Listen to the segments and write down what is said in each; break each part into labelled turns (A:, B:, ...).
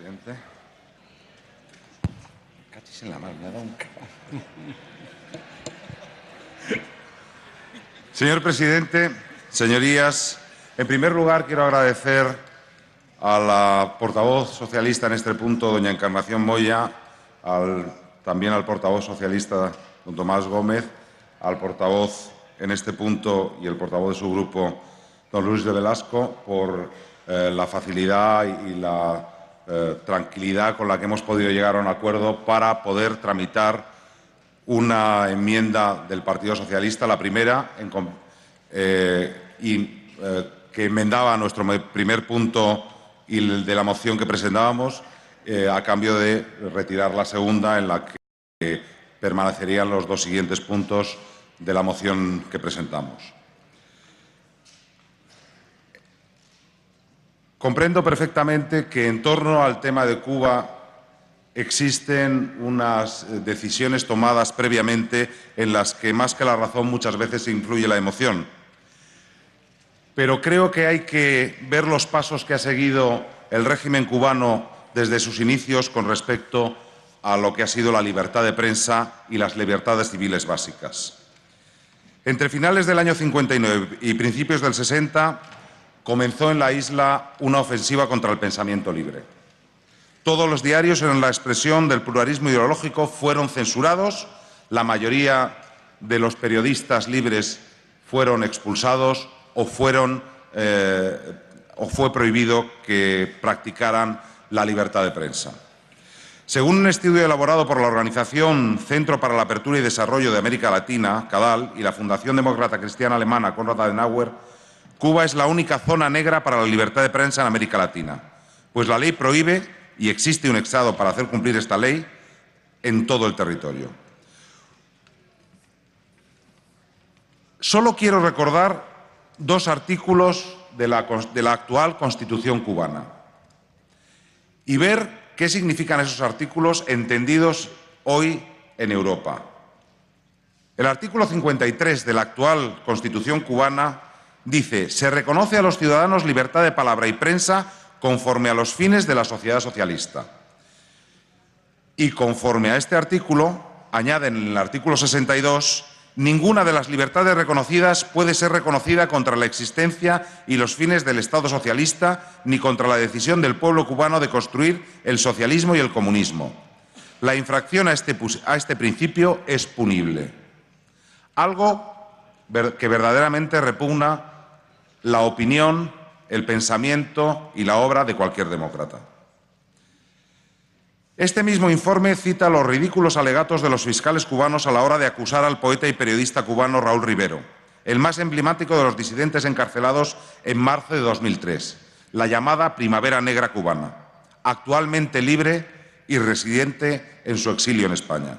A: presidente. Cachis en la mano, me ha dado un cago. Señor presidente, señorías, en primer lugar quiero agradecer a la portavoz socialista en este punto, doña Encarnación Moya, también al portavoz socialista, don Tomás Gómez, al portavoz en este punto y el portavoz de su grupo, don Luis de Velasco, por la facilidad y la tranquilidad con la que hemos podido llegar a un acuerdo para poder tramitar una enmienda del Partido Socialista, la primera, que enmendaba nuestro primer punto y el de la moción que presentábamos, a cambio de retirar la segunda, en la que permanecerían los dos siguientes puntos de la moción que presentamos. Comprendo perfectamente que en torno al tema de Cuba existen unas decisiones tomadas previamente en las que, más que la razón, muchas veces influye la emoción. Pero creo que hay que ver los pasos que ha seguido el régimen cubano desde sus inicios con respecto a lo que ha sido la libertad de prensa y las libertades civiles básicas. Entre finales del año 59 y principios del 60 comenzó en la isla una ofensiva contra el pensamiento libre. Todos los diarios en la expresión del pluralismo ideológico fueron censurados, la mayoría de los periodistas libres fueron expulsados o fue prohibido que practicaran la libertad de prensa. Según un estudio elaborado por la organización Centro para la Apertura y Desarrollo de América Latina, CADAL, y la Fundación Demócrata Cristiana Alemana Konrad Adenauer, Cuba es la única zona negra para la libertad de prensa en América Latina, pues la ley prohíbe, y existe un Estado para hacer cumplir esta ley, en todo el territorio. Solo quiero recordar dos artículos de la actual Constitución cubana y ver qué significan esos artículos entendidos hoy en Europa. El artículo 53 de la actual Constitución cubana dice: se reconoce a los ciudadanos libertad de palabra y prensa conforme a los fines de la sociedad socialista. Y conforme a este artículo, añaden en el artículo 62, ninguna de las libertades reconocidas puede ser reconocida contra la existencia y los fines del Estado socialista ni contra la decisión del pueblo cubano de construir el socialismo y el comunismo. La infracción a este principio es punible. Algo que verdaderamente repugna la opinión, el pensamiento y la obra de cualquier demócrata. Este mismo informe cita los ridículos alegatos de los fiscales cubanos a la hora de acusar al poeta y periodista cubano Raúl Rivero, el más emblemático de los disidentes encarcelados en marzo de 2003, la llamada Primavera Negra cubana, actualmente libre y residente en su exilio en España.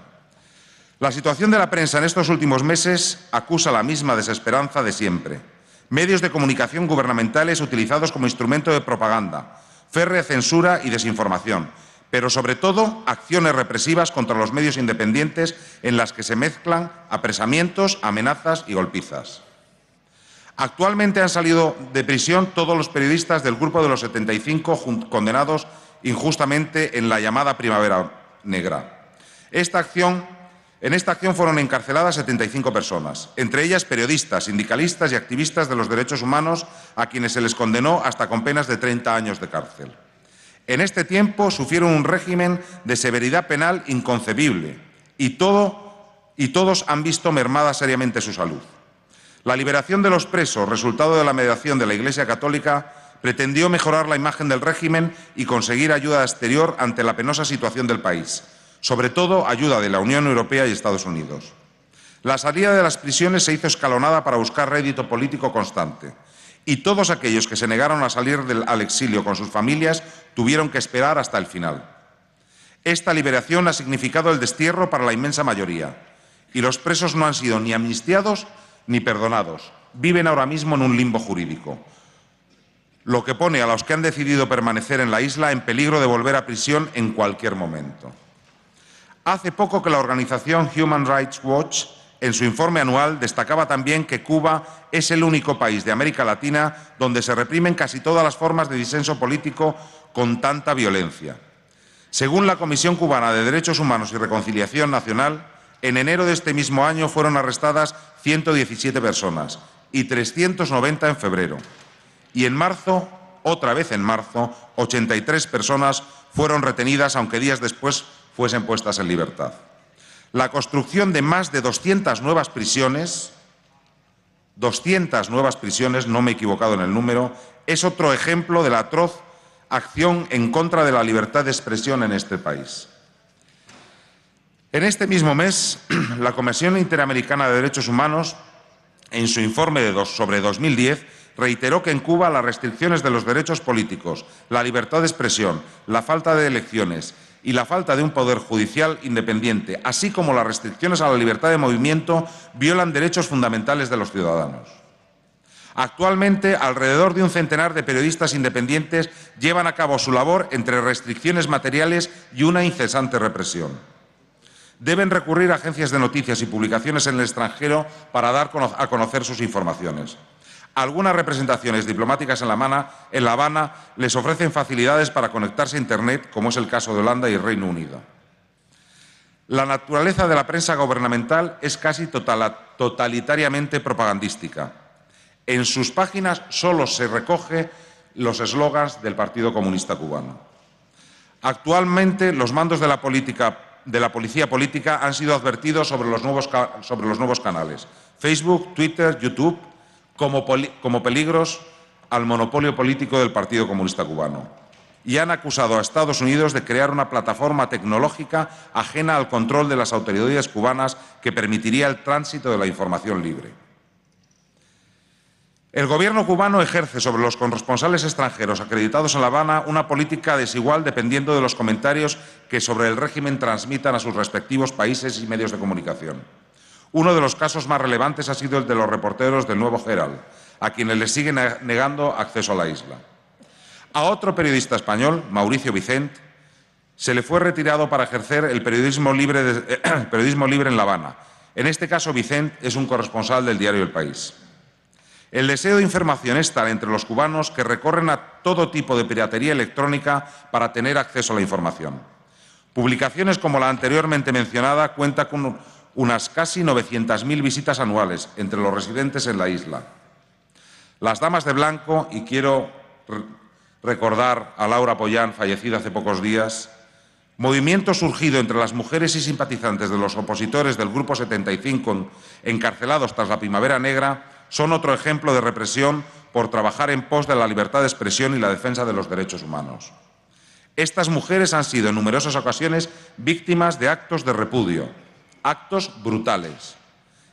A: La situación de la prensa en estos últimos meses acusa la misma desesperanza de siempre. Medios de comunicación gubernamentales utilizados como instrumento de propaganda, férrea censura y desinformación, pero sobre todo acciones represivas contra los medios independientes en las que se mezclan apresamientos, amenazas y golpizas. Actualmente han salido de prisión todos los periodistas del grupo de los 75 condenados injustamente en la llamada Primavera Negra. En esta acción fueron encarceladas 75 personas, entre ellas periodistas, sindicalistas y activistas de los derechos humanos, a quienes se les condenó hasta con penas de 30 años de cárcel. En este tiempo sufrieron un régimen de severidad penal inconcebible y todos han visto mermada seriamente su salud. La liberación de los presos, resultado de la mediación de la Iglesia Católica, pretendió mejorar la imagen del régimen y conseguir ayuda exterior ante la penosa situación del país, sobre todo ayuda de la Unión Europea y Estados Unidos. La salida de las prisiones se hizo escalonada para buscar rédito político constante, y todos aquellos que se negaron a salir al exilio con sus familias tuvieron que esperar hasta el final. Esta liberación ha significado el destierro para la inmensa mayoría, y los presos no han sido ni amnistiados ni perdonados. Viven ahora mismo en un limbo jurídico, lo que pone a los que han decidido permanecer en la isla en peligro de volver a prisión en cualquier momento. Hace poco que la organización Human Rights Watch, en su informe anual, destacaba también que Cuba es el único país de América Latina donde se reprimen casi todas las formas de disenso político con tanta violencia. Según la Comisión Cubana de Derechos Humanos y Reconciliación Nacional, en enero de este mismo año fueron arrestadas 117 personas y 390 en febrero. Y en marzo, otra vez en marzo, 83 personas fueron retenidas, aunque días después fuesen puestas en libertad. La construcción de más de 200 nuevas prisiones, no me he equivocado en el número, es otro ejemplo de la atroz acción en contra de la libertad de expresión en este país. En este mismo mes, la Comisión Interamericana de Derechos Humanos, en su informe sobre 2010, reiteró que en Cuba las restricciones de los derechos políticos, la libertad de expresión, la falta de elecciones y la falta de un poder judicial independiente, así como las restricciones a la libertad de movimiento, violan derechos fundamentales de los ciudadanos. Actualmente, alrededor de un centenar de periodistas independientes llevan a cabo su labor entre restricciones materiales y una incesante represión. Deben recurrir a agencias de noticias y publicaciones en el extranjero para dar a conocer sus informaciones. Algunas representaciones diplomáticas en La Habana les ofrecen facilidades para conectarse a Internet, como es el caso de Holanda y el Reino Unido. La naturaleza de la prensa gubernamental es casi totalitariamente propagandística. En sus páginas solo se recogen los eslogans del Partido Comunista Cubano. Actualmente, los mandos de la policía política han sido advertidos sobre los nuevos canales, Facebook, Twitter, YouTube, como peligros al monopolio político del Partido Comunista Cubano. Y han acusado a Estados Unidos de crear una plataforma tecnológica ajena al control de las autoridades cubanas que permitiría el tránsito de la información libre. El Gobierno cubano ejerce sobre los corresponsales extranjeros acreditados en La Habana una política desigual dependiendo de los comentarios que sobre el régimen transmitan a sus respectivos países y medios de comunicación. Uno de los casos más relevantes ha sido el de los reporteros del Nuevo Herald, a quienes les siguen negando acceso a la isla. A otro periodista español, Mauricio Vicent, se le fue retirado para ejercer el periodismo libre en La Habana. En este caso, Vicent es un corresponsal del diario El País. El deseo de información es tal entre los cubanos que recorren a todo tipo de piratería electrónica para tener acceso a la información. Publicaciones como la anteriormente mencionada cuentan con unas casi 900.000 visitas anuales entre los residentes en la isla. Las Damas de Blanco, y quiero recordar a Laura Pollán, fallecida hace pocos días, movimiento surgido entre las mujeres y simpatizantes de los opositores del Grupo 75 encarcelados tras la Primavera Negra, son otro ejemplo de represión por trabajar en pos de la libertad de expresión y la defensa de los derechos humanos. Estas mujeres han sido en numerosas ocasiones víctimas de actos de repudio, actos brutales,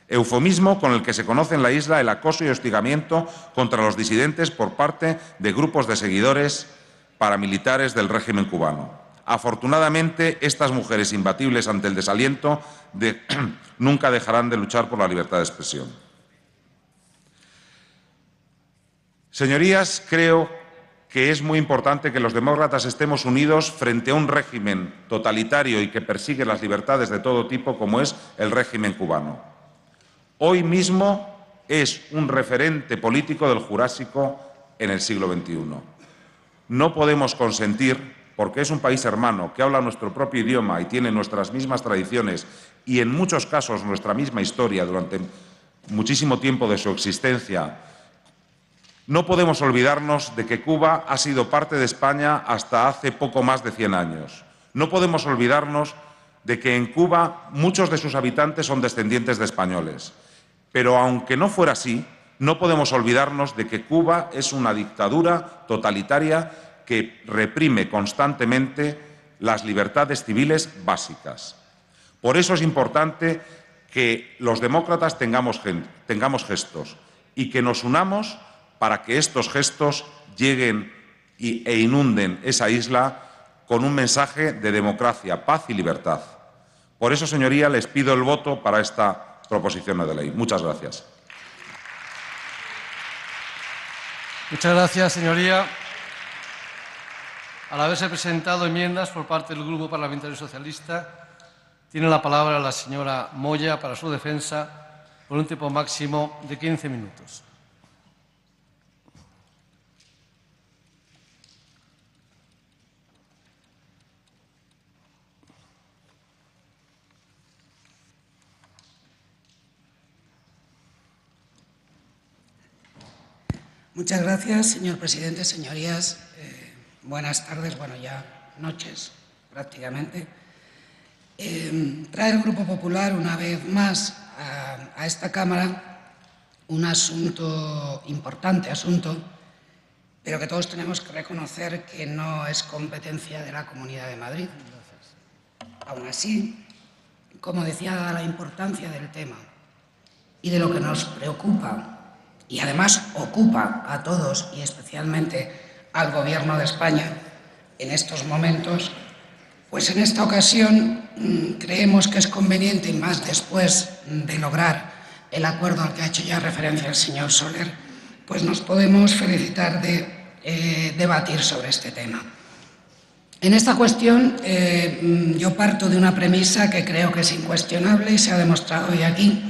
A: eufemismo con el que se conoce en la isla el acoso y hostigamiento contra los disidentes por parte de grupos de seguidores paramilitares del régimen cubano. Afortunadamente, estas mujeres imbatibles ante el desaliento nunca dejarán de luchar por la libertad de expresión. Señorías, creo que es muy importante que los demócratas estemos unidos frente a un régimen totalitario y que persigue las libertades de todo tipo, como es el régimen cubano. Hoy mismo es un referente político del Jurásico en el siglo XXI. No podemos consentir, porque es un país hermano que habla nuestro propio idioma y tiene nuestras mismas tradiciones y en muchos casos nuestra misma historia durante muchísimo tiempo de su existencia, no podemos olvidarnos de que Cuba ha sido parte de España hasta hace poco más de 100 años. No podemos olvidarnos de que en Cuba muchos de sus habitantes son descendientes de españoles. Pero aunque no fuera así, no podemos olvidarnos de que Cuba es una dictadura totalitaria que reprime constantemente las libertades civiles básicas. Por eso es importante que los demócratas tengamos gestos y que nos unamos para que estos gestos lleguen e inunden esa isla con un mensaje de democracia, paz y libertad. Por eso, señoría, les pido el voto para esta proposición no de ley. Muchas gracias.
B: Muchas gracias, señoría. Al haberse presentado enmiendas por parte del Grupo Parlamentario Socialista, tiene la palabra la señora Moya para su defensa por un tiempo máximo de 15 minutos.
C: Muchas gracias, señor presidente. Señorías, buenas tardes, bueno, ya noches prácticamente. Trae el Grupo Popular una vez más a esta Cámara un asunto importante, pero que todos tenemos que reconocer que no es competencia de la Comunidad de Madrid. Aún así, como decía, dada la importancia del tema y de lo que nos preocupa y además ocupa a todos y especialmente al Gobierno de España en estos momentos, pues en esta ocasión creemos que es conveniente, y más después de lograr el acuerdo al que ha hecho ya referencia el señor Soler, pues nos podemos felicitar de debatir sobre este tema. En esta cuestión yo parto de una premisa que creo que es incuestionable y se ha demostrado hoy aquí,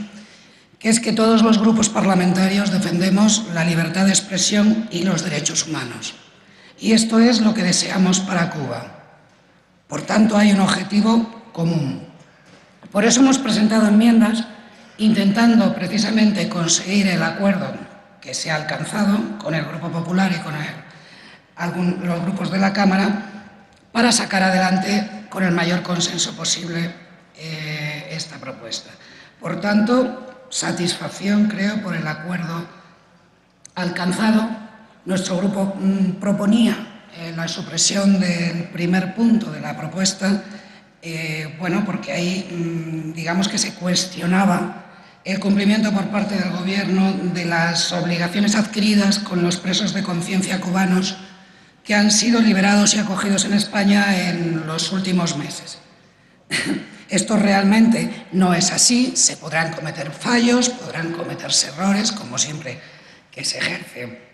C: que es que todos los grupos parlamentarios defendemos la libertad de expresión y los derechos humanos. Y esto es lo que deseamos para Cuba. Por tanto, hay un objetivo común. Por eso hemos presentado enmiendas intentando precisamente conseguir el acuerdo que se ha alcanzado con el Grupo Popular y con los grupos de la Cámara para sacar adelante con el mayor consenso posible esta propuesta. Por tanto, satisfacción, creo, por el acuerdo alcanzado. Nuestro grupo proponía la supresión del primer punto de la propuesta, bueno, porque ahí digamos que se cuestionaba el cumplimiento por parte del Gobierno de las obligaciones adquiridas con los presos de conciencia cubanos que han sido liberados y acogidos en España en los últimos meses. Esto realmente no es así, se podrán cometer fallos, podrán cometerse errores, como siempre que se ejerce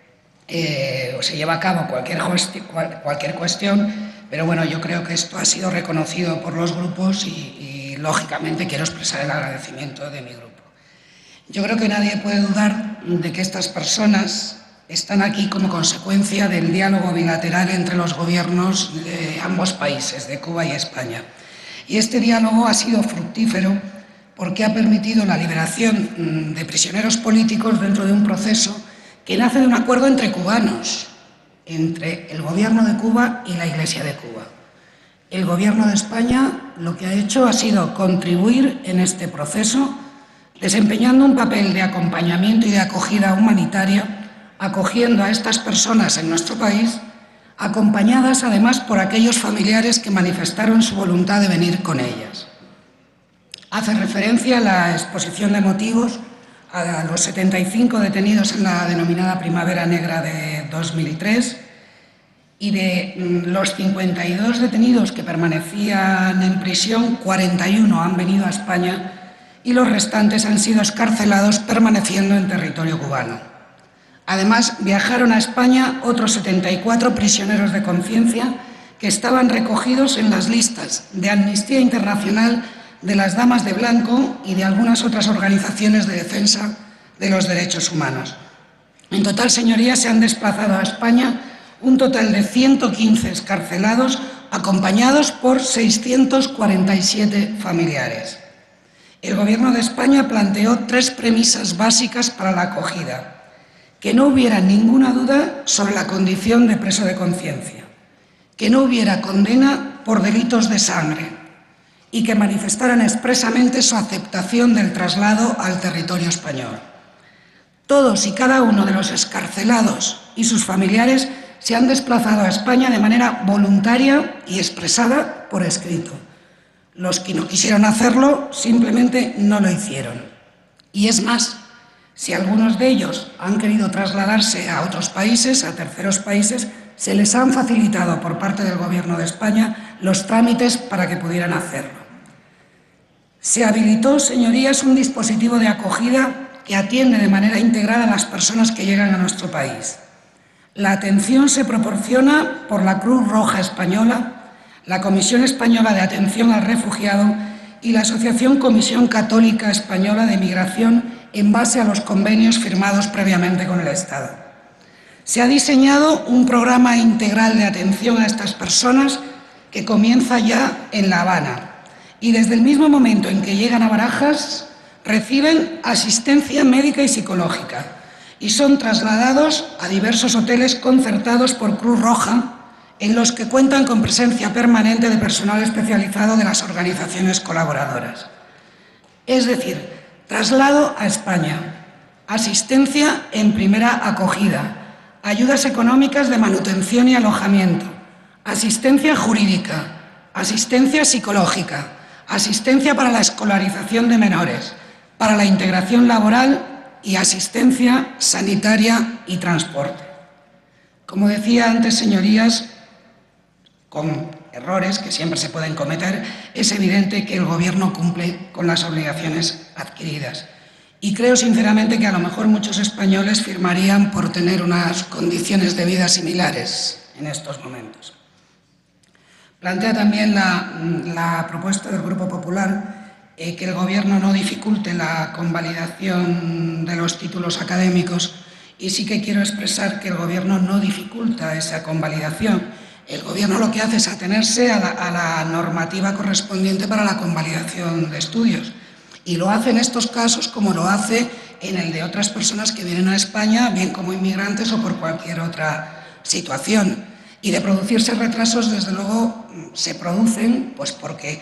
C: o se lleva a cabo cualquier cuestión, pero bueno, yo creo que esto ha sido reconocido por los grupos y lógicamente quiero expresar el agradecimiento de mi grupo. Yo creo que nadie puede dudar de que estas personas están aquí como consecuencia del diálogo bilateral entre los gobiernos de ambos países, de Cuba y España. Y este diálogo ha sido fructífero porque ha permitido la liberación de prisioneros políticos dentro de un proceso que nace de un acuerdo entre cubanos, entre el Gobierno de Cuba y la Iglesia de Cuba. El Gobierno de España lo que ha hecho ha sido contribuir en este proceso, desempeñando un papel de acompañamiento y de acogida humanitaria, acogiendo a estas personas en nuestro país, acompañadas además por aquellos familiares que manifestaron su voluntad de venir con ellas. Hace referencia a la exposición de motivos a los 75 detenidos en la denominada Primavera Negra de 2003 y de los 52 detenidos que permanecían en prisión, 41 han venido a España y los restantes han sido excarcelados permaneciendo en territorio cubano. Además, viajaron a España otros 74 prisioneros de conciencia que estaban recogidos en las listas de Amnistía Internacional, de las Damas de Blanco y de algunas otras organizaciones de defensa de los derechos humanos. En total, señorías, se han desplazado a España un total de 115 excarcelados, acompañados por 647 familiares. El Gobierno de España planteó 3 premisas básicas para la acogida: que no hubiera ninguna duda sobre la condición de preso de conciencia, que no hubiera condena por delitos de sangre y que manifestaran expresamente su aceptación del traslado al territorio español. Todos y cada uno de los excarcelados y sus familiares se han desplazado a España de manera voluntaria y expresada por escrito. Los que no quisieron hacerlo simplemente no lo hicieron. Y es más, si algunos de ellos han querido trasladarse a otros países, a terceros países, se les han facilitado por parte del Gobierno de España los trámites para que pudieran hacerlo. Se habilitó, señorías, un dispositivo de acogida que atiende de manera integral a las personas que llegan a nuestro país. La atención se proporciona por la Cruz Roja Española, la Comisión Española de Atención al Refugiado y la Asociación Comisión Católica Española de Migración en base a los convenios firmados previamente con el Estado. Se ha diseñado un programa integral de atención a estas personas que comienza ya en La Habana y desde el mismo momento en que llegan a Barajas reciben asistencia médica y psicológica y son trasladados a diversos hoteles concertados por Cruz Roja, en los que cuentan con presencia permanente de personal especializado de las organizaciones colaboradoras. Es decir, traslado a España, asistencia en primera acogida, ayudas económicas de manutención y alojamiento, asistencia jurídica, asistencia psicológica, asistencia para la escolarización de menores, para la integración laboral y asistencia sanitaria y transporte. Como decía antes, señorías, con errores que siempre se pueden cometer, es evidente que el Gobierno cumple con las obligaciones adquiridas. Y creo sinceramente que a lo mejor muchos españoles firmarían por tener unas condiciones de vida similares en estos momentos. Plantea también la propuesta del Grupo Popular que el Gobierno no dificulte la convalidación de los títulos académicos, y sí que quiero expresar que el Gobierno no dificulta esa convalidación. El Gobierno lo que hace es atenerse a la normativa correspondiente para la convalidación de estudios, y lo hace en estos casos como lo hace en el de otras personas que vienen a España, bien como inmigrantes o por cualquier otra situación. Y de producirse retrasos, desde luego, se producen pues porque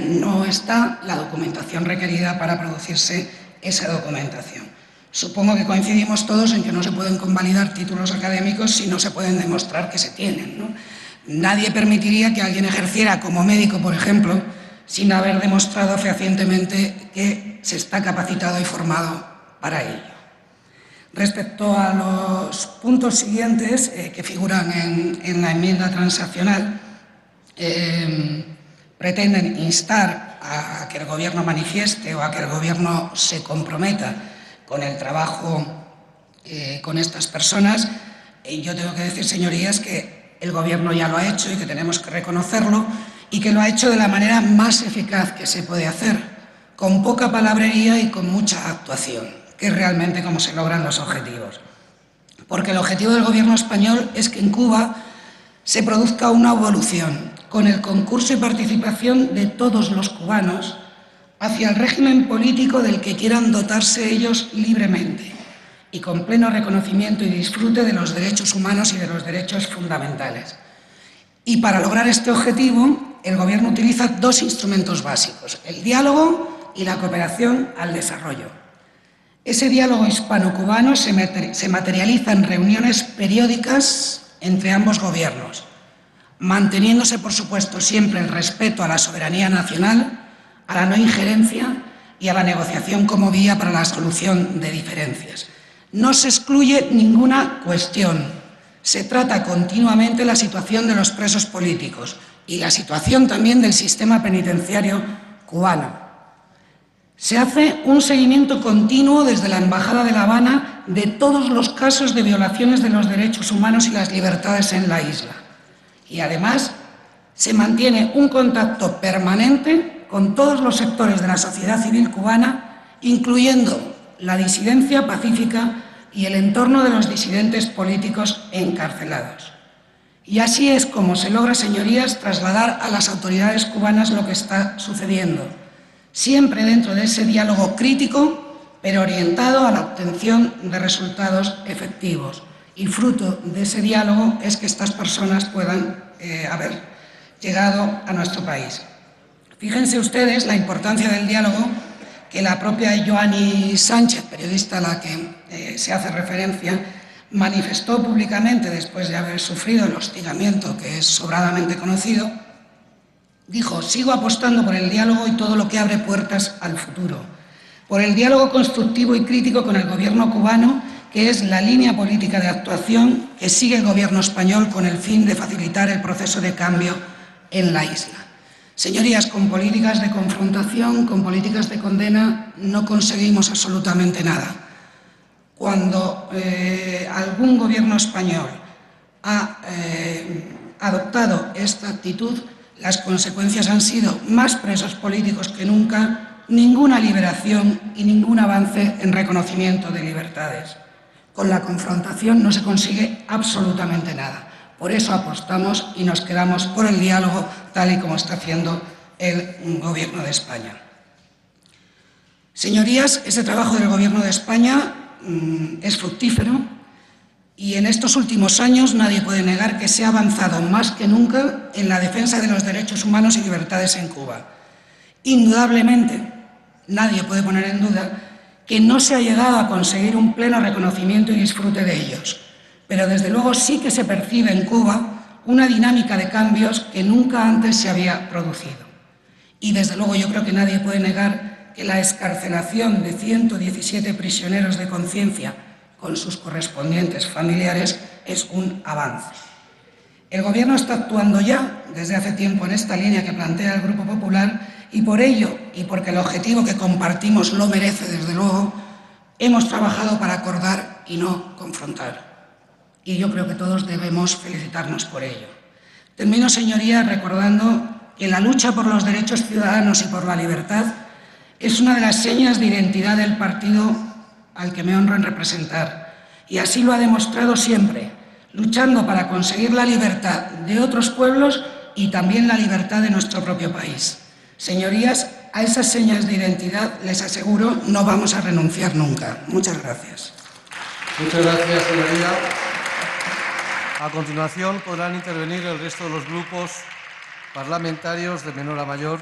C: no está la documentación requerida para producirse esa documentación. Supongo que coincidimos todos en que no se pueden convalidar títulos académicos si no se pueden demostrar que se tienen, ¿no? Nadie permitiría que alguien ejerciera como médico, por ejemplo, sin haber demostrado fehacientemente que se está capacitado y formado para ello. Respecto a los puntos siguientes que figuran en la enmienda transaccional, pretenden instar a que el Gobierno manifieste o a que el Gobierno se comprometa con el trabajo con estas personas. Yo tengo que decir, señorías, que el Gobierno ya lo ha hecho y que tenemos que reconocerlo, y que lo ha hecho de la manera más eficaz que se puede hacer, con poca palabrería y con mucha actuación, que es realmente como se logran los objetivos. Porque el objetivo del Gobierno español es que en Cuba se produzca una evolución, con el concurso y participación de todos los cubanos, hacia el régimen político del que quieran dotarse ellos libremente y con pleno reconocimiento y disfrute de los derechos humanos y de los derechos fundamentales. Y para lograr este objetivo, el Gobierno utiliza dos instrumentos básicos: el diálogo y la cooperación al desarrollo. Ese diálogo hispano-cubano se materializa en reuniones periódicas entre ambos gobiernos, manteniéndose, por supuesto, siempre el respeto a la soberanía nacional, a la no injerencia y a la negociación como vía para la solución de diferencias. No se excluye ninguna cuestión. Se trata continuamente la situación de los presos políticos y la situación también del sistema penitenciario cubano. Se hace un seguimiento continuo desde la Embajada de La Habana de todos los casos de violaciones de los derechos humanos y las libertades en la isla. Y además se mantiene un contacto permanente con todos los sectores de la sociedad civil cubana, incluyendo la disidencia pacífica y el entorno de los disidentes políticos encarcelados. Y así es como se logra, señorías, trasladar a las autoridades cubanas lo que está sucediendo, siempre dentro de ese diálogo crítico, pero orientado a la obtención de resultados efectivos. Y fruto de ese diálogo es que estas personas puedan haber llegado a nuestro país. Fíjense ustedes la importancia del diálogo que la propia Joanny Sánchez, periodista a la que se hace referencia, manifestó públicamente después de haber sufrido el hostigamiento que es sobradamente conocido. Dijo: sigo apostando por el diálogo y todo lo que abre puertas al futuro, por el diálogo constructivo y crítico con el Gobierno cubano, que es la línea política de actuación que sigue el Gobierno español con el fin de facilitar el proceso de cambio en la isla. Señorías, con políticas de confrontación, con políticas de condena, no conseguimos absolutamente nada. Cuando algún gobierno español ha adoptado esta actitud, las consecuencias han sido más presos políticos que nunca, ninguna liberación y ningún avance en reconocimiento de libertades. Con la confrontación no se consigue absolutamente nada. Por eso apostamos y nos quedamos por el diálogo, tal y como está haciendo el Gobierno de España. Señorías, ese trabajo del Gobierno de España es fructífero y en estos últimos años nadie puede negar que se ha avanzado más que nunca en la defensa de los derechos humanos y libertades en Cuba. Indudablemente, nadie puede poner en duda que no se ha llegado a conseguir un pleno reconocimiento y disfrute de ellos, pero desde luego sí que se percibe en Cuba una dinámica de cambios que nunca antes se había producido. Y desde luego yo creo que nadie puede negar que la excarcelación de 117 prisioneros de conciencia con sus correspondientes familiares es un avance. El Gobierno está actuando ya desde hace tiempo en esta línea que plantea el Grupo Popular y por ello, y porque el objetivo que compartimos lo merece desde luego, hemos trabajado para acordar y no confrontar. Y yo creo que todos debemos felicitarnos por ello. Termino, señorías, recordando que la lucha por los derechos ciudadanos y por la libertad es una de las señas de identidad del partido al que me honro en representar. Y así lo ha demostrado siempre, luchando para conseguir la libertad de otros pueblos y también la libertad de nuestro propio país. Señorías, a esas señas de identidad, les aseguro, no vamos a renunciar nunca. Muchas gracias.
B: Muchas gracias, señoría. A continuación podrán intervenir el resto de los grupos parlamentarios de menor a mayor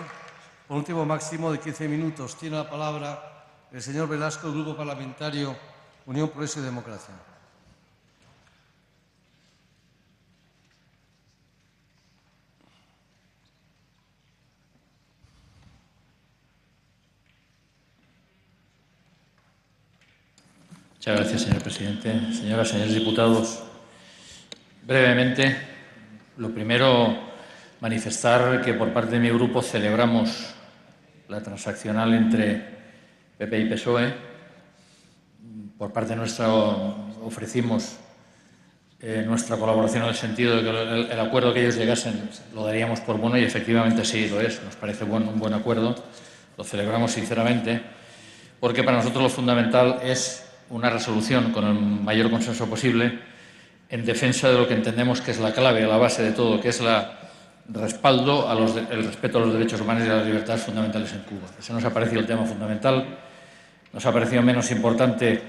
B: por un tiempo máximo de 15 minutos. Tiene la palabra el señor Velasco, del Grupo Parlamentario Unión, Progreso y Democracia.
D: Muchas gracias, señor presidente. Señoras y señores diputados, brevemente, lo primero, manifestar que por parte de mi grupo celebramos la transaccional entre PP y PSOE. Por parte nuestra ofrecimos nuestra colaboración en el sentido de que el acuerdo que ellos llegasen lo daríamos por bueno y efectivamente sí lo es. Nos parece un buen acuerdo, lo celebramos sinceramente, porque para nosotros lo fundamental es una resolución con el mayor consenso posible en defensa de lo que entendemos que es la clave, la base de todo, que es el respaldo el respeto a los derechos humanos y a las libertades fundamentales en Cuba. Ese nos ha parecido el tema fundamental. Nos ha parecido menos importante,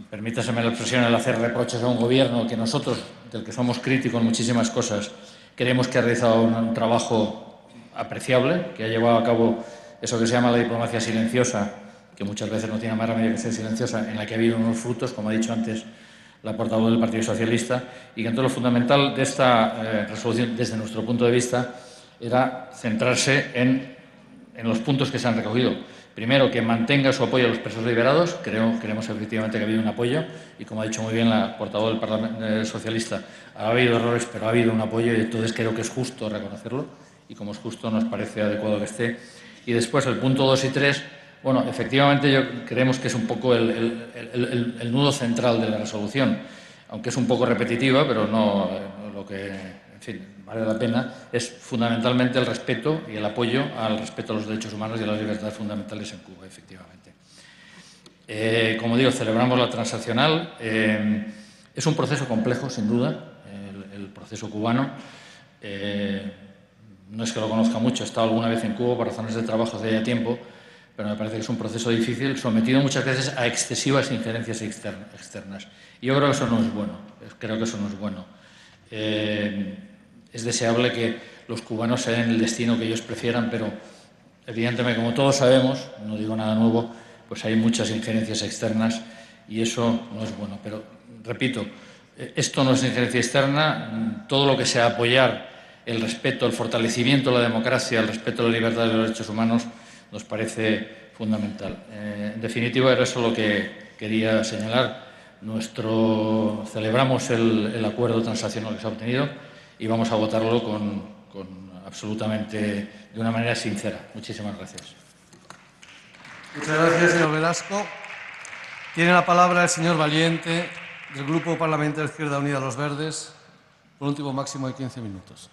D: permítaseme la expresión, el hacer reproches a un gobierno que nosotros, del que somos críticos en muchísimas cosas, creemos que ha realizado un trabajo apreciable, que ha llevado a cabo eso que se llama la diplomacia silenciosa, que muchas veces no tiene más remedio que ser silenciosa, en la que ha habido unos frutos, como ha dicho antes la portavoz del Partido Socialista, y que entonces lo fundamental de esta resolución, desde nuestro punto de vista, era centrarse en los puntos que se han recogido. Primero, que mantenga su apoyo a los presos liberados. Creemos efectivamente que ha habido un apoyo y, como ha dicho muy bien la portavoz del Parlamento Socialista, ha habido errores, pero ha habido un apoyo y entonces creo que es justo reconocerlo y, como es justo, nos parece adecuado que esté. Y después, el punto 2 y 3, bueno, efectivamente creemos que es un poco el nudo central de la resolución, aunque es un poco repetitiva, pero no lo que, en fin, vale la pena, es fundamentalmente el respeto y el apoyo al respeto a los derechos humanos y a las libertades fundamentales en Cuba, efectivamente. Como digo, celebramos la transaccional. Es un proceso complejo, sin duda, el proceso cubano. No es que lo conozca mucho, he estado alguna vez en Cuba por razones de trabajo hace ya tiempo, pero me parece que es un proceso difícil, sometido muchas veces a excesivas injerencias externas. Y yo creo que eso no es bueno. Es deseable que los cubanos se den el destino que ellos prefieran, pero evidentemente, como todos sabemos, no digo nada nuevo, pues hay muchas injerencias externas y eso no es bueno. Pero, repito, esto no es injerencia externa. Todo lo que sea apoyar el respeto, el fortalecimiento de la democracia, el respeto de la libertad de los derechos humanos, nos parece fundamental. En definitiva, era eso lo que quería señalar. Celebramos el acuerdo transaccional que se ha obtenido y vamos a votarlo absolutamente de una manera sincera. Muchísimas gracias.
B: Muchas gracias, señor Velasco. Tiene la palabra el señor Valiente, del Grupo Parlamentario de Izquierda Unida Los Verdes, por un tiempo máximo de 15 minutos.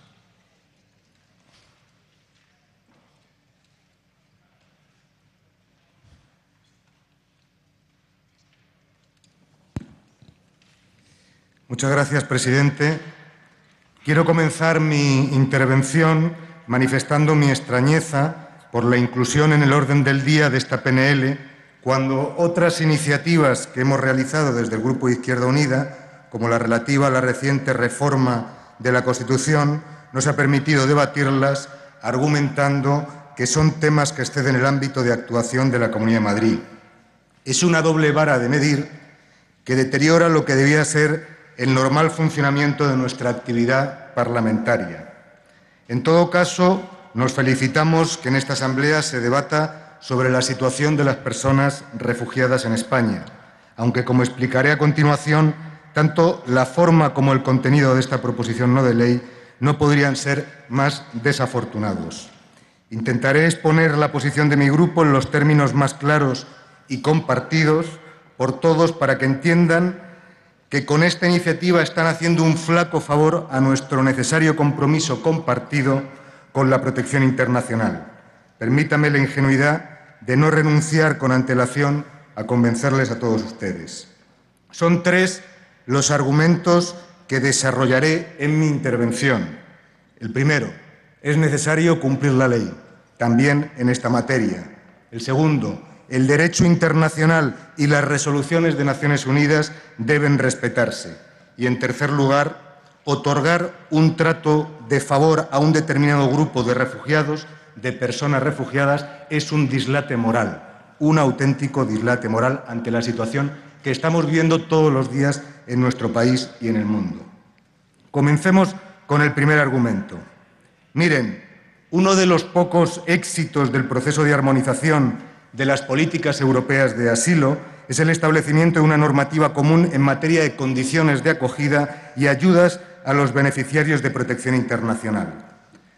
E: Muchas gracias, presidente. Quiero comenzar mi intervención manifestando mi extrañeza por la inclusión en el orden del día de esta PNL cuando otras iniciativas que hemos realizado desde el Grupo de Izquierda Unida, como la relativa a la reciente reforma de la Constitución, nos ha permitido debatirlas argumentando que son temas que exceden el ámbito de actuación de la Comunidad de Madrid. Es una doble vara de medir que deteriora lo que debía ser el normal funcionamiento de nuestra actividad parlamentaria. En todo caso, nos felicitamos que en esta Asamblea se debata sobre la situación de las personas refugiadas en España, aunque, como explicaré a continuación, tanto la forma como el contenido de esta proposición no de ley no podrían ser más desafortunados. Intentaré exponer la posición de mi grupo en los términos más claros y compartidos por todos para que entiendan que con esta iniciativa están haciendo un flaco favor a nuestro necesario compromiso compartido con la protección internacional. Permítame la ingenuidad de no renunciar con antelación a convencerles a todos ustedes. Son 3 los argumentos que desarrollaré en mi intervención. El primero, es necesario cumplir la ley, también en esta materia. El segundo, el derecho internacional y las resoluciones de Naciones Unidas deben respetarse. Y, en tercer lugar, otorgar un trato de favor a un determinado grupo de refugiados, de personas refugiadas, es un dislate moral, un auténtico dislate moral ante la situación que estamos viviendo todos los días en nuestro país y en el mundo. Comencemos con el primer argumento. Miren, uno de los pocos éxitos del proceso de armonización de las políticas europeas de asilo es el establecimiento de una normativa común en materia de condiciones de acogida y ayudas a los beneficiarios de protección internacional.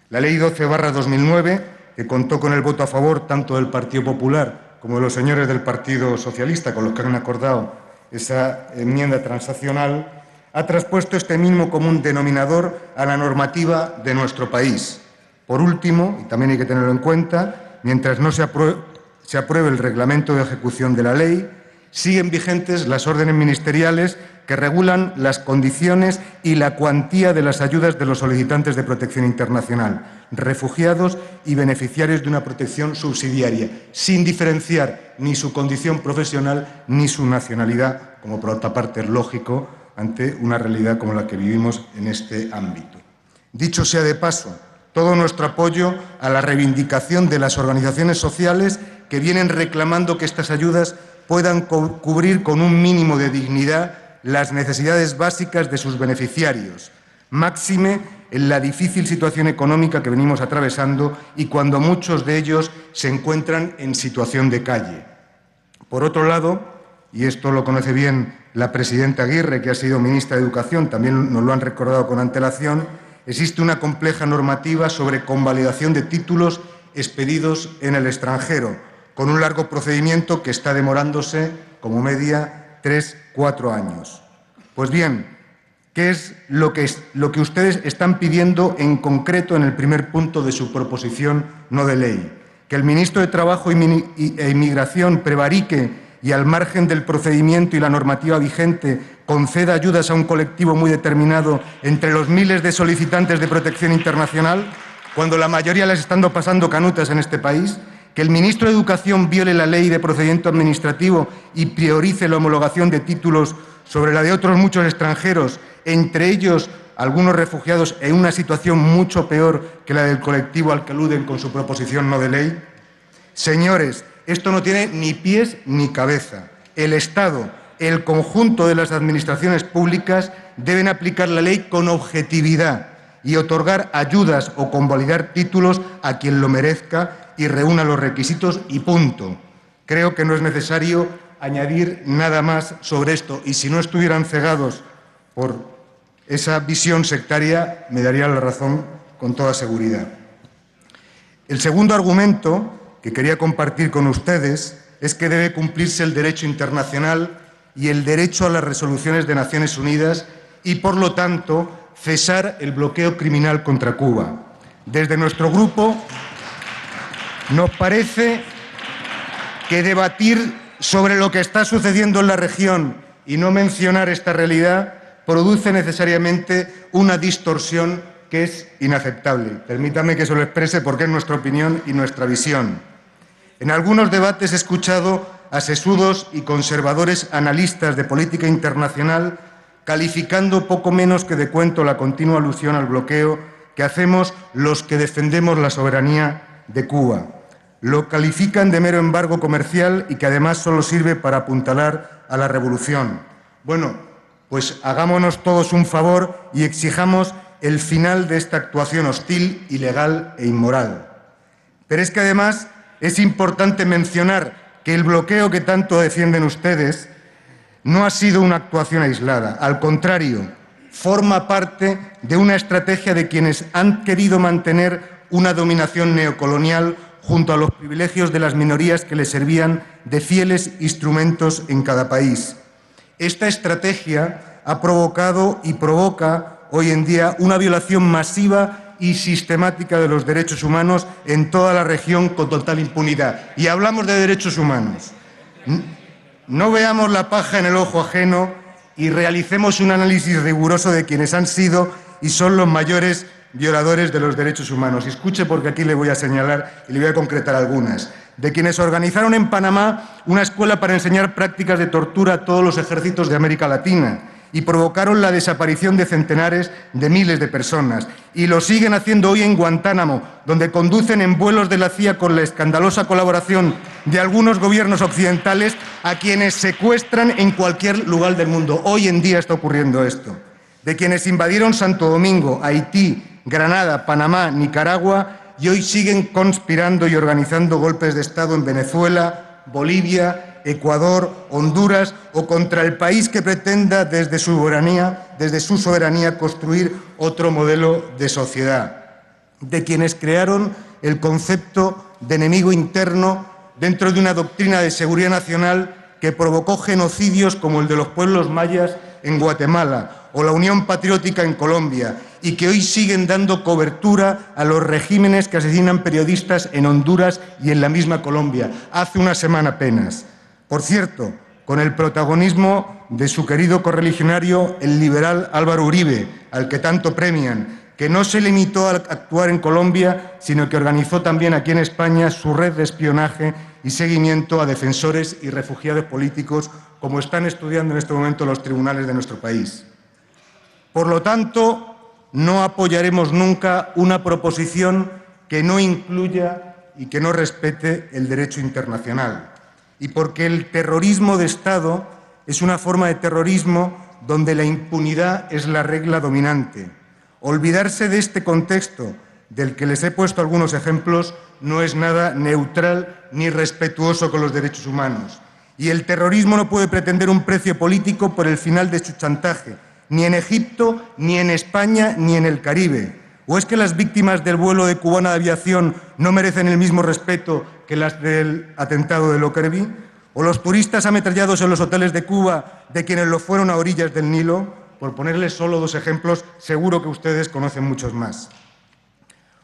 E: La Ley 12/2009, que contó con el voto a favor tanto del Partido Popular como de los señores del Partido Socialista, con los que han acordado esa enmienda transaccional, ha traspuesto este mínimo común denominador a la normativa de nuestro país. Por último, y también hay que tenerlo en cuenta, mientras no se apruebe el reglamento de ejecución de la ley, siguen vigentes las órdenes ministeriales que regulan las condiciones y la cuantía de las ayudas de los solicitantes de protección internacional, refugiados y beneficiarios de una protección subsidiaria, sin diferenciar ni su condición profesional ni su nacionalidad, como por otra parte es lógico ante una realidad como la que vivimos en este ámbito. Dicho sea de paso, todo nuestro apoyo a la reivindicación de las organizaciones sociales que vienen reclamando que estas ayudas puedan cubrir con un mínimo de dignidad las necesidades básicas de sus beneficiarios, máxime en la difícil situación económica que venimos atravesando y cuando muchos de ellos se encuentran en situación de calle. Por otro lado, y esto lo conoce bien la presidenta Aguirre, que ha sido ministra de Educación, también nos lo han recordado con antelación, existe una compleja normativa sobre convalidación de títulos expedidos en el extranjero, con un largo procedimiento que está demorándose como media 3-4 años. Pues bien, ¿qué es lo que ustedes están pidiendo en concreto en el primer punto de su proposición no de ley? Que el ministro de Trabajo e Inmigración prevarique y, al margen del procedimiento y la normativa vigente, conceda ayudas a un colectivo muy determinado entre los miles de solicitantes de protección internacional, cuando la mayoría les están pasando canutas en este país. Que el ministro de Educación viole la ley de procedimiento administrativo y priorice la homologación de títulos sobre la de otros muchos extranjeros, entre ellos algunos refugiados en una situación mucho peor que la del colectivo al que aluden con su proposición no de ley. Señores, esto no tiene ni pies ni cabeza. El Estado, el conjunto de las administraciones públicas deben aplicar la ley con objetividad y otorgar ayudas o convalidar títulos a quien lo merezca y reúna los requisitos y punto. Creo que no es necesario añadir nada más sobre esto y si no estuvieran cegados por esa visión sectaria me daría la razón con toda seguridad. El segundo argumento que quería compartir con ustedes es que debe cumplirse el derecho internacional y el derecho a las resoluciones de Naciones Unidas y, por lo tanto, cesar el bloqueo criminal contra Cuba. Desde nuestro grupo nos parece que debatir sobre lo que está sucediendo en la región y no mencionar esta realidad produce necesariamente una distorsión que es inaceptable. Permítame que se lo exprese porque es nuestra opinión y nuestra visión. En algunos debates he escuchado a sesudos y conservadores analistas de política internacional, calificando poco menos que de cuento la continua alusión al bloqueo que hacemos los que defendemos la soberanía de Cuba. Lo califican de mero embargo comercial y que además solo sirve para apuntalar a la revolución. Bueno, pues hagámonos todos un favor y exijamos el final de esta actuación hostil, ilegal e inmoral. Pero es que además es importante mencionar que el bloqueo que tanto defienden ustedes no ha sido una actuación aislada. Al contrario, forma parte de una estrategia de quienes han querido mantener una dominación neocolonial junto a los privilegios de las minorías que les servían de fieles instrumentos en cada país. Esta estrategia ha provocado y provoca hoy en día una violación masiva y sistemática de los derechos humanos en toda la región con total impunidad. Y hablamos de derechos humanos. No veamos la paja en el ojo ajeno y realicemos un análisis riguroso de quienes han sido y son los mayores violadores de los derechos humanos. Escuche, porque aquí le voy a señalar y le voy a concretar algunas. De quienes organizaron en Panamá una escuela para enseñar prácticas de tortura a todos los ejércitos de América Latina y provocaron la desaparición de centenares de miles de personas. Y lo siguen haciendo hoy en Guantánamo, donde conducen en vuelos de la CIA con la escandalosa colaboración de algunos gobiernos occidentales a quienes secuestran en cualquier lugar del mundo. Hoy en día está ocurriendo esto. De quienes invadieron Santo Domingo, Haití, Granada, Panamá, Nicaragua y hoy siguen conspirando y organizando golpes de Estado en Venezuela, Bolivia, Ecuador, Honduras o contra el país que pretenda desde su soberanía construir otro modelo de sociedad. De quienes crearon el concepto de enemigo interno dentro de una doctrina de seguridad nacional que provocó genocidios como el de los pueblos mayas en Guatemala o la Unión Patriótica en Colombia y que hoy siguen dando cobertura a los regímenes que asesinan periodistas en Honduras y en la misma Colombia, hace una semana apenas. Por cierto, con el protagonismo de su querido correligionario, el liberal Álvaro Uribe, al que tanto premian, que no se limitó a actuar en Colombia, sino que organizó también aquí en España su red de espionaje y seguimiento a defensores y refugiados políticos, como están estudiando en este momento los tribunales de nuestro país. Por lo tanto, no apoyaremos nunca una proposición que no incluya y que no respete el derecho internacional. Y porque el terrorismo de Estado es una forma de terrorismo donde la impunidad es la regla dominante. Olvidarse de este contexto, del que les he puesto algunos ejemplos, no es nada neutral ni respetuoso con los derechos humanos. Y el terrorismo no puede pretender un precio político por el final de su chantaje, ni en Egipto, ni en España, ni en el Caribe. ¿O es que las víctimas del vuelo de Cubana de Aviación no merecen el mismo respeto que las del atentado de Lockerbie? ¿O los turistas ametrallados en los hoteles de Cuba de quienes lo fueron a orillas del Nilo? Por ponerles solo dos ejemplos, seguro que ustedes conocen muchos más.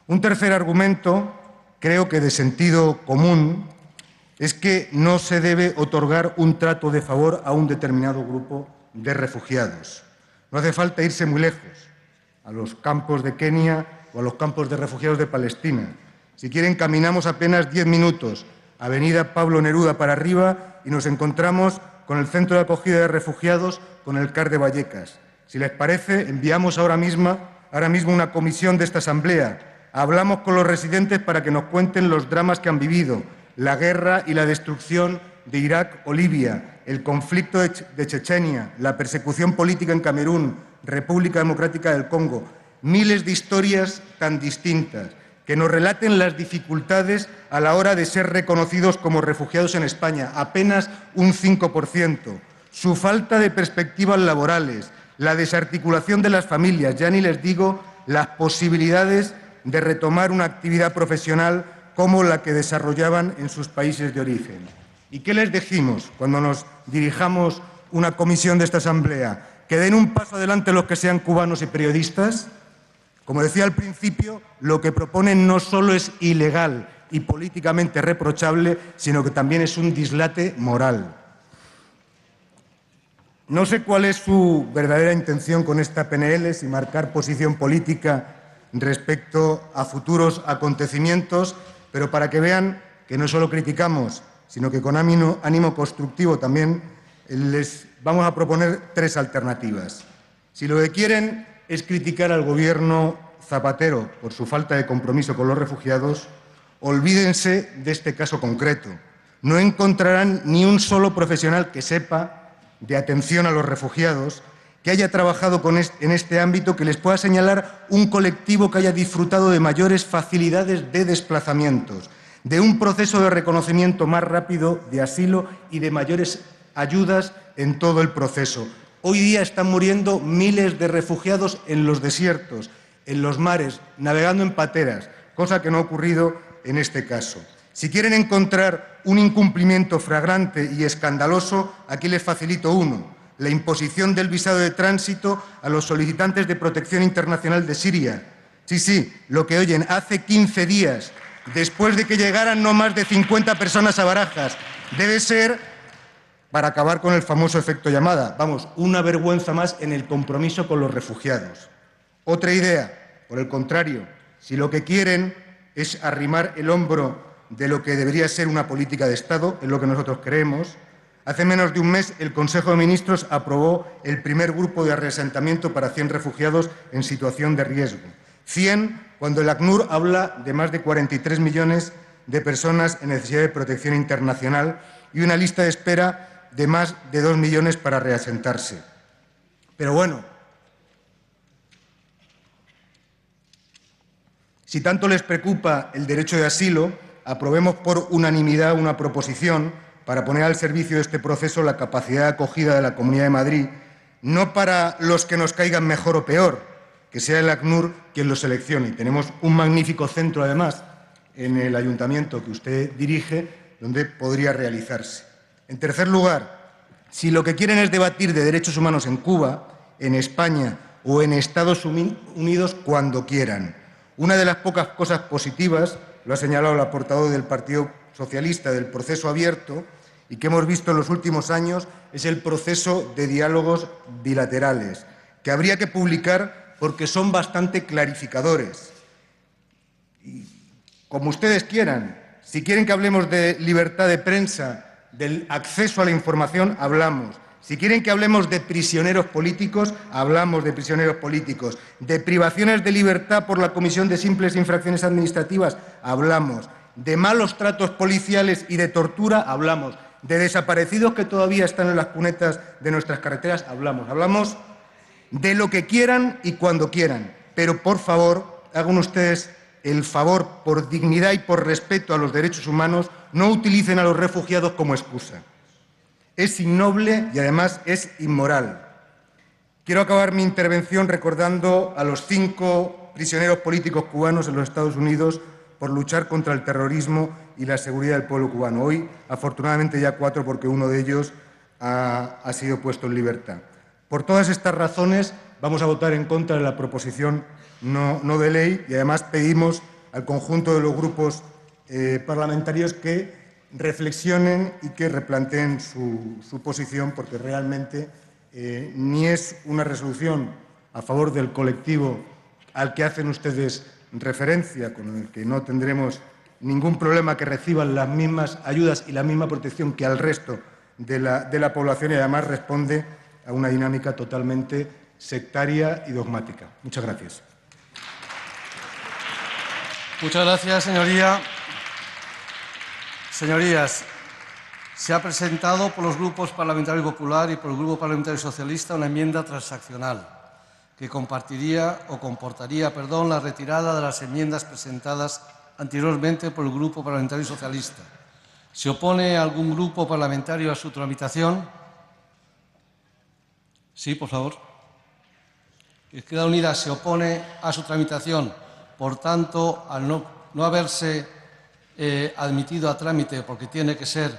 E: Un tercer argumento, creo que de sentido común, es que no se debe otorgar un trato de favor a un determinado grupo de refugiados. No hace falta irse muy lejos, a los campos de Kenia o a los campos de refugiados de Palestina. Si quieren, caminamos apenas 10 minutos, Avenida Pablo Neruda para arriba, y nos encontramos con el Centro de Acogida de Refugiados, con el CAR de Vallecas. Si les parece, enviamos ahora mismo una comisión de esta Asamblea. Hablamos con los residentes para que nos cuenten los dramas que han vivido, la guerra y la destrucción de Irak o Libia, el conflicto de Chechenia, la persecución política en Camerún, República Democrática del Congo. Miles de historias tan distintas que nos relaten las dificultades a la hora de ser reconocidos como refugiados en España, apenas un 5%, su falta de perspectivas laborales, la desarticulación de las familias, ya ni les digo las posibilidades de retomar una actividad profesional como la que desarrollaban en sus países de origen. ¿Y qué les decimos cuando nos dirijamos una comisión de esta Asamblea? ¿Que den un paso adelante los que sean cubanos y periodistas? Como decía al principio, lo que proponen no solo es ilegal y políticamente reprochable, sino que también es un dislate moral. No sé cuál es su verdadera intención con esta PNL, si marcar posición política respecto a futuros acontecimientos, pero para que vean que no solo criticamos, sino que con ánimo constructivo también les vamos a proponer 3 alternativas. Si lo que quieren es criticar al Gobierno Zapatero por su falta de compromiso con los refugiados, olvídense de este caso concreto. No encontrarán ni un solo profesional que sepa de atención a los refugiados, que haya trabajado en este ámbito, que les pueda señalar un colectivo que haya disfrutado de mayores facilidades de desplazamientos, de un proceso de reconocimiento más rápido de asilo y de mayores ayudas en todo el proceso. Hoy día están muriendo miles de refugiados en los desiertos, en los mares, navegando en pateras, cosa que no ha ocurrido en este caso. Si quieren encontrar un incumplimiento flagrante y escandaloso, aquí les facilito uno: la imposición del visado de tránsito a los solicitantes de protección internacional de Siria. Sí, lo que oyen, hace 15 días, después de que llegaran no más de 50 personas a Barajas. Debe ser para acabar con el famoso efecto llamada. Vamos, una vergüenza más en el compromiso con los refugiados. Otra idea, por el contrario, si lo que quieren es arrimar el hombro de lo que debería ser una política de Estado, en lo que nosotros creemos, hace menos de un mes el Consejo de Ministros aprobó el primer grupo de reasentamiento para 100 refugiados en situación de riesgo. 100 cuando el ACNUR habla de más de 43 millones de personas en necesidad de protección internacional y una lista de espera de más de 2 millones para reasentarse. Pero bueno, si tanto les preocupa el derecho de asilo, aprobemos por unanimidad una proposición para poner al servicio de este proceso la capacidad de acogida de la Comunidad de Madrid, no para los que nos caigan mejor o peor, que sea el ACNUR quien los seleccione. Y tenemos un magnífico centro, además, en el ayuntamiento que usted dirige, donde podría realizarse. En tercer lugar, si lo que quieren es debatir de derechos humanos en Cuba, en España o en Estados Unidos, cuando quieran. Una de las pocas cosas positivas, lo ha señalado la portavoz del Partido Socialista, del proceso abierto y que hemos visto en los últimos años, es el proceso de diálogos bilaterales, que habría que publicar porque son bastante clarificadores. Y como ustedes quieran, si quieren que hablemos de libertad de prensa, del acceso a la información, hablamos. Si quieren que hablemos de prisioneros políticos, hablamos de prisioneros políticos. De privaciones de libertad por la comisión de simples infracciones administrativas, hablamos. De malos tratos policiales y de tortura, hablamos. De desaparecidos que todavía están en las cunetas de nuestras carreteras, hablamos. Hablamos de lo que quieran y cuando quieran. Pero, por favor, hagan ustedes el favor, por dignidad y por respeto a los derechos humanos, no utilicen a los refugiados como excusa. Es innoble y, además, es inmoral. Quiero acabar mi intervención recordando a los 5 prisioneros políticos cubanos en los Estados Unidos por luchar contra el terrorismo y la seguridad del pueblo cubano. Hoy, afortunadamente, ya 4, porque uno de ellos ha sido puesto en libertad. Por todas estas razones, vamos a votar en contra de la proposición no de ley y, además, pedimos al conjunto de los grupos parlamentarios que reflexionen y que replanteen su posición, porque realmente ni es una resolución a favor del colectivo al que hacen ustedes referencia, con el que no tendremos ningún problema que reciban las mismas ayudas y la misma protección que al resto de la población, y además responde a una dinámica totalmente sectaria y dogmática. Muchas gracias.
B: Muchas gracias, señoría. Señorías, se ha presentado por los grupos Parlamentario Popular y por el Grupo Parlamentario Socialista una enmienda transaccional que comportaría la retirada de las enmiendas presentadas anteriormente por el Grupo Parlamentario Socialista. ¿Se opone algún grupo parlamentario a su tramitación? Sí, por favor. Izquierda Unida se opone a su tramitación. Por tanto, al no haberse admitido a trámite, porque tiene que ser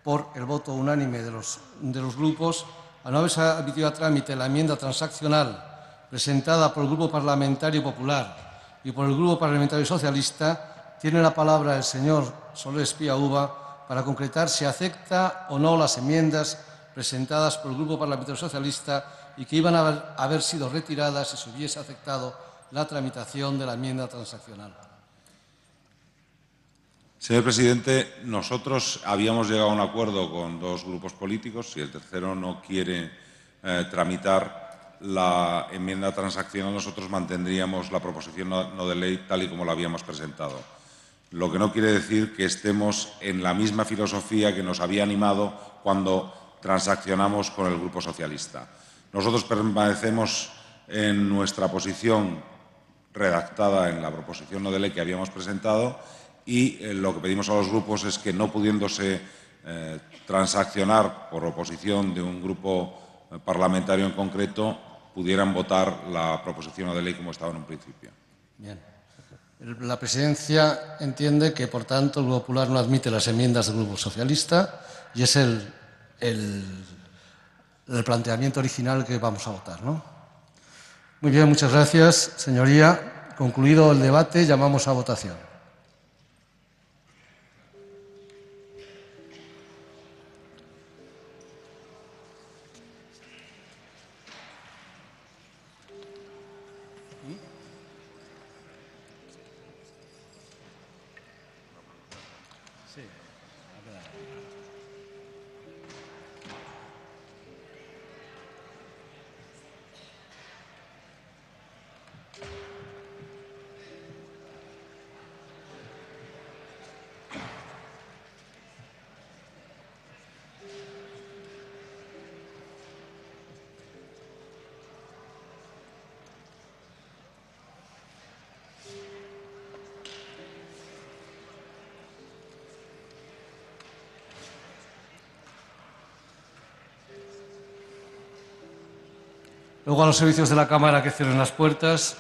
B: por el voto unánime de los grupos, al no haberse admitido a trámite la enmienda transaccional presentada por el Grupo Parlamentario Popular y por el Grupo Parlamentario Socialista, tiene la palabra el señor Soler Espía Uva para concretar si acepta o no las enmiendas presentadas por el Grupo Parlamentario Socialista y que iban a haber sido retiradas si se hubiese aceptado la tramitación de la enmienda transaccional.
A: Señor presidente, nosotros habíamos llegado a un acuerdo con dos grupos políticos. Si el tercero no quiere tramitar la enmienda transaccional, nosotros mantendríamos la proposición no de ley tal y como la habíamos presentado. Lo que no quiere decir que estemos en la misma filosofía que nos había animado cuando transaccionamos con el Grupo Socialista. Nosotros permanecemos en nuestra posición redactada en la proposición no de ley que habíamos presentado y lo que pedimos a los grupos es que, no pudiéndose transaccionar por oposición de un grupo parlamentario en concreto, pudieran votar la proposición no de ley como estaba en un principio.
B: Bien. La Presidencia entiende que, por tanto, el Grupo Popular no admite las enmiendas del Grupo Socialista y es el planteamiento original que vamos a votar, ¿no? Muy bien, muchas gracias, señoría. Concluido el debate, llamamos a votación. Luego a los servicios de la Cámara que cierren las puertas.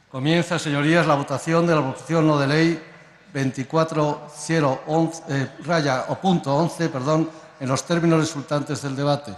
B: Comienza, señorías, la votación de la proposición no de ley 24.011, en los términos resultantes del debate.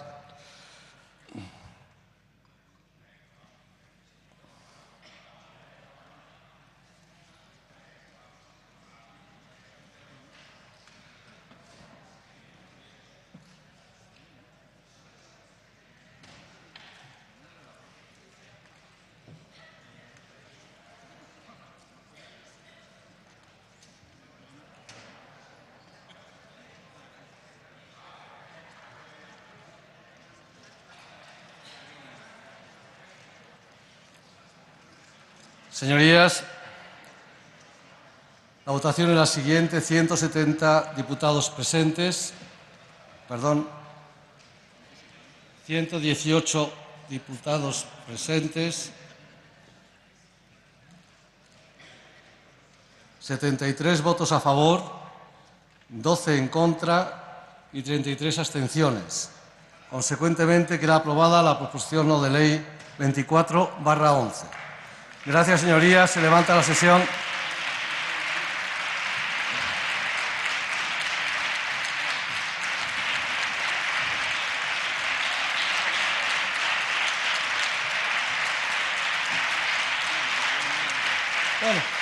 B: Señorías, la votación es la siguiente. 170 diputados presentes, 118 diputados presentes, 73 votos a favor, 12 en contra y 33 abstenciones. Consecuentemente, queda aprobada la proposición no de ley 24/11. Gracias, señorías. Se levanta la sesión. Bueno.